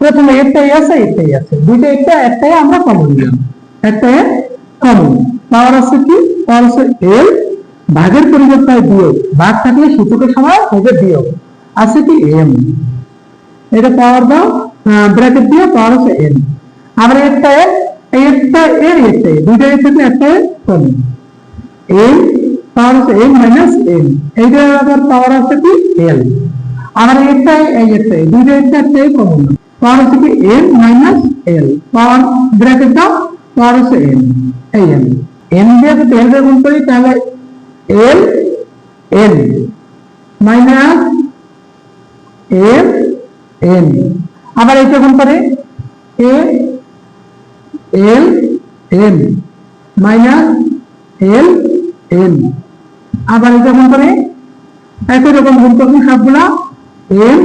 প্রথমে একটাই আছে দুইটা একটাই আমরা কমন নিলাম, একটাই কমন। পাওয়ার আছে কি, পাওয়ার আছে এল, ভাগের পরিবর্তে বিয়োগ, ভাগ থাকলে সূচকের সময় হবে বিয়োগ, আছে কি এম। এটা পাওয়ার দাও ব্র্যাকেট দিয়ে, পাওয়ার আছে এন। আমরা একটা দুইটা থাকলে একটা কমন, এম পাওয়ার আছে এম মাইনাস এম, এইটা আবার পাওয়ার আছে কি এল। আমার দুইটা একটাই কমন, পাওয়ার আছে কি এম মাইনাস এল, পাওয়ার ব্র্যাকেট দাও, পাওয়ার আছে এম, এই এম। এম দিয়ে যদি এল গুণ করি তাহলে L N minus M N. আবার এইটা গুণ করে এ L N minus L N. আবার এটা গুণ করে একই রকম গুণ করবো সবগুলা, M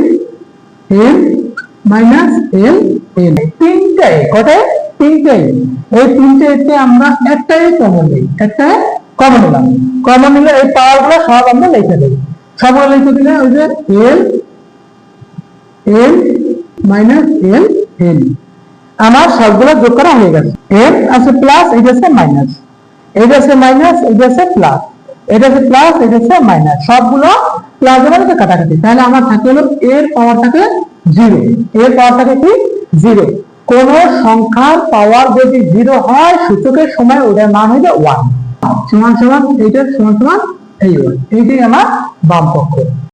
M minus L N. তিনটাই কটায়, তিনটাই। এই তিনটে আমরা একটাই কমন নিই, একটাই কমন নিলাম। কমন নিলে এই পাওয়ার গুলো সব আমরা লিখে দেই, সবগুলো লিখে দিলে ওই যে এল এল মাইনাস এল এন। আমার সবগুলো যোগ করা হয়ে গেছে। এম আছে প্লাস, এটা আছে মাইনাস, এটা আছে মাইনাস, এটা আছে প্লাস, এটা আছে প্লাস, এটা আছে মাইনাস, সবগুলো প্লাস এর মধ্যে কাটাকাটি। তাহলে আমার থাকে হলো এর পাওয়ার থাকে 0, এর পাওয়ার থাকে কি 0। কোন সংখ্যার পাওয়ার যদি 0 হয় সূচকের সময় ওটার মান হবে 1, সমান সমান এইটার সমান সমান এই 1। এইটাই আমার বাম পক্ষ।